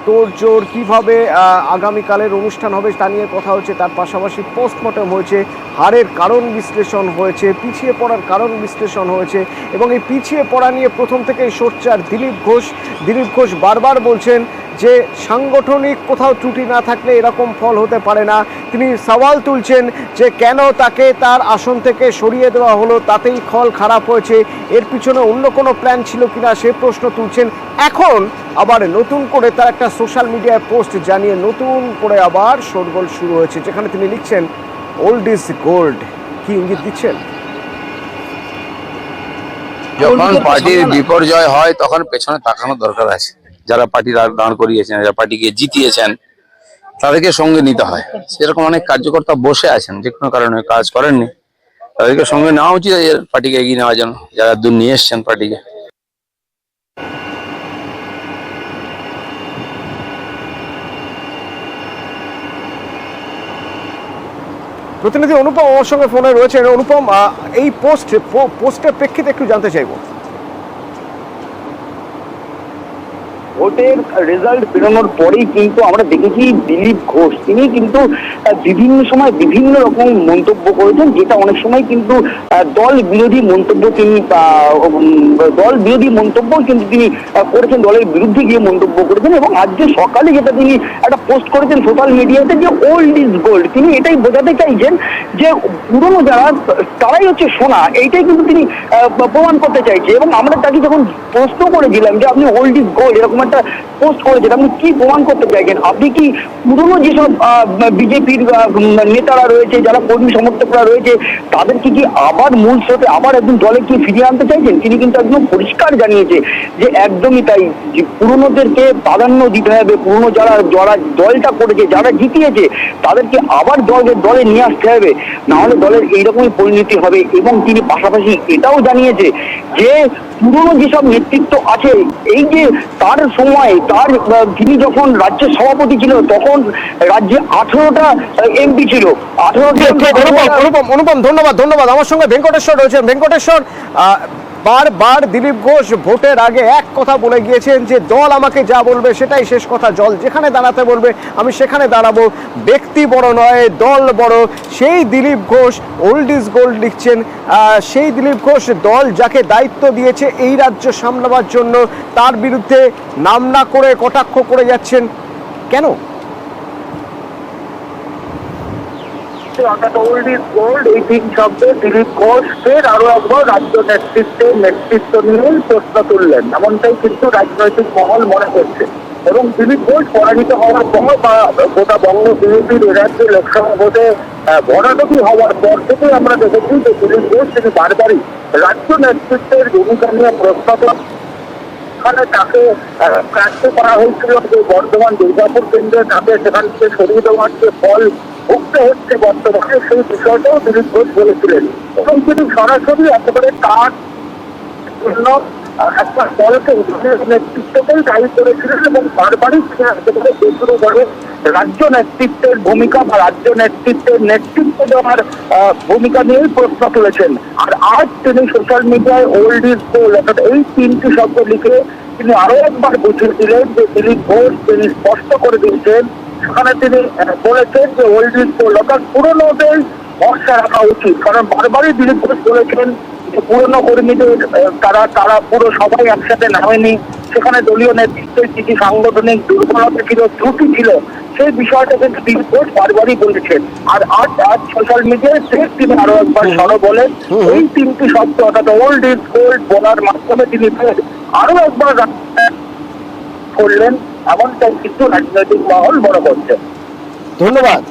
তোড়জোড়, কীভাবে আগামীকালের অনুষ্ঠান হবে তা নিয়ে কথা হচ্ছে। তার পাশাপাশি পোস্টমর্টম হয়েছে, হারের কারণ বিশ্লেষণ হয়েছে, পিছিয়ে পড়ার কারণ বিশ্লেষণ হয়েছে এবং এই পিছিয়ে পড়া নিয়ে প্রথম থেকেই সোচ্চার দিলীপ ঘোষ বারবার বলছেন যে সাংগঠনিক কোথাও ত্রুটি না থাকলে এরকম ফল হতে পারে না। তিনি সওয়াল তুলছেন যে কেন তাকে তার আসন থেকে সরিয়ে দেওয়া হলো, তাতেই ফল খারাপ হয়েছে, এর পিছনে অন্য কোনো প্ল্যান ছিল কিনা সে প্রশ্ন তুলছেন। এখন আবার নতুন করে তার একটা সোশ্যাল মিডিয়ায় পোস্ট জানিয়ে নতুন করে আবার শোরগোল শুরু হয়েছে, যেখানে তিনি লিখছেন ওল্ড ইজ গোল্ড। কি ইঙ্গিত দিচ্ছেন? যখন পার্টির বিপর্যয় হয় তখন পেছনে তাকানোর দরকার আছে। যারা পার্টি দাঁড় করিয়েছেন, যারা পার্টিকে জিতিয়েছেন, তাদেরকে সঙ্গে নিতে হয়। সেরকম অনেক কার্যকর্তা বসে আছেন, যে কোনো কারণে কাজ করেননি, তাদেরকে সঙ্গে নেওয়া উচিত পার্টিকে এগিয়ে নেওয়ার জন্য, যারা দূর নিয়ে এসছেন পার্টিকে। প্রতিনিধি অনুপম আমার সঙ্গে ফোনে রয়েছেন। অনুপম, এই পোস্টের প্রেক্ষিতে একটু জানতে চাইবো। ভোটের রেজাল্ট বেরোনোর পরেই কিন্তু আমরা দেখেছি দিলীপ ঘোষ তিনি কিন্তু বিভিন্ন সময় বিভিন্ন রকম মন্তব্য করেছেন, যেটা অনেক সময় কিন্তু দল বিরোধী মন্তব্য কিন্তু তিনি করেছেন, দলের বিরুদ্ধে গিয়ে মন্তব্য করেছেন। এবং আজকে সকালে যেটা তিনি একটা পোস্ট করেছেন সোশ্যাল মিডিয়াতে যে ওল্ড ইজ গোল্ড, তিনি এটাই বোঝাতে চাইছেন যে পুরনো যারা তারাই হচ্ছে সোনা, এইটাই কিন্তু তিনি প্রমাণ করতে চাইছে। এবং আমরা তাকে যখন প্রশ্ন করেছিলাম যে আপনি ওল্ড ইজ গোল্ড এরকম একটা পোস্ট করেছেন, আপনি কি প্রমাণ করতে চাইছেন, আপনি কি পুরনো যেসব বিজেপির নেতারা রয়েছে, যারা কর্মী সমর্থকরা রয়েছে, তাদেরকে কি আবার মূল স্রোতে আবার একদিন দলে কি ফিরিয়ে আনতে চাইছেন? তিনি কিন্তু একদম পরিষ্কার জানিয়েছে যে একদমই তাই, যে পুরনোদেরকে প্রাধান্য দিতে হবে, পুরনো যারা দলটা করেছে, যারা জিতিয়েছে, তাদেরকে আবার দলে নিয়ে আসতে হবে, নাহলে দলের এইরকমই পরিণতি হবে। এবং তিনি পাশাপাশি এটাও জানিয়েছে যে পুরনো যেসব নেতৃত্ব আছে, এই যে তার সময় তিনি যখন রাজ্যের সভাপতি ছিল তখন রাজ্যে 18টা এমপি ছিল। 18টা অনুপম ধন্যবাদ। আমার সঙ্গে ভেঙ্কটেশ্বর রয়েছেন। ভেঙ্কটেশ্বর, বারবার দিলীপ ঘোষ ভোটের আগে এক কথা বলে গিয়েছেন যে দল আমাকে যা বলবে সেটাই শেষ কথা, দল যেখানে দাঁড়াতে বলবে আমি সেখানে দাঁড়াবো, ব্যক্তি বড় নয় দল বড়। সেই Dilip Ghosh old is gold লিখছেন। সেই দিলীপ ঘোষ দল যাকে দায়িত্ব দিয়েছে এই রাজ্য সামলাবার জন্য, তার বিরুদ্ধে নাম না করে কটাক্ষ করে যাচ্ছেন কেন? ওল্ড ইজ গোল্ড এই তিন শব্দে দিলীপ ঘোষ ফের আরো একবার রাজ্য নেতৃত্ব নিয়ে প্রশ্ন তুললেন, এমনটাই কিন্তু রাজনৈতিক মহল মনে করছে। এবং দিলীপ ঘোষ পরাজিত হওয়ার পর বা গোটা বঙ্গ বিজেপির রাজ্যে লোকসভা ভোটে ভরাডুবি হওয়ার পর থেকে আমরা দেখেছি যে দিলীপ ঘোষ তিনি বারবারই রাজ্য নেতৃত্বের ভূমিকা নিয়ে প্রশ্ন তাকে প্রার্থী করা হয়েছিল যে বর্ধমান দুর্গাপুর কেন্দ্রে তাকে সেখান থেকে সরিয়ে দেওয়ার যে ফল ভুগতে হচ্ছে বর্তমানে, সেই বিষয়টাও দিলীপ ঘোষ বলেছিলেন। এবং তিনি সরাসরি একেবারে তার জন্য একটা দলকে নেতৃত্বকেই দায়ী করেছিলেন এবং বারবারই তিনি একেবারে শুরু করে রাজ্য নেতৃত্বের ভূমিকা বা রাজ্য নেতৃত্ব দেওয়ার ভূমিকা নিয়েই প্রশ্ন তুলেছেন। আর আজ তিনি সোশ্যাল মিডিয়ায় ওল্ড ইজ গোল্ড অর্থাৎ এই তিনটি শব্দ লিখে তিনি আরো একবার বুঝিয়ে দিলেন যে দিলীপ ঘোষ তিনি স্পষ্ট করে দিয়েছেন, সেখানে তিনি বলেছেন যে ওল্ড ইজ গোল্ড অর্থাৎ পুরোনোদের ভরসা রাখা উচিত। কারণ বারবারই দিলীপ ঘোষ বলেছেন যে পুরনো কর্মীদের তারা পুরো সবাই একসাথে নামেনি, সেখানে দলীয় নেতৃত্বের কিছু সাংগঠনিক দুর্বলতা ছিল, ত্রুটি ছিল, সেই বিষয়টা কিন্তু দিলীপ ঘোষ বারবারই বলেছেন। আর আজ সোশ্যাল মিডিয়ায় ফের তিনি আরো একবার সরব বলেন এই তিনটি শব্দ অর্থাৎ ওল্ড ইজ গোল্ড বলার মাধ্যমে তিনি ফের আরো একবার করলেন, এমনটাই কিন্তু রাজনৈতিক মহল মনে করছে। ধন্যবাদ।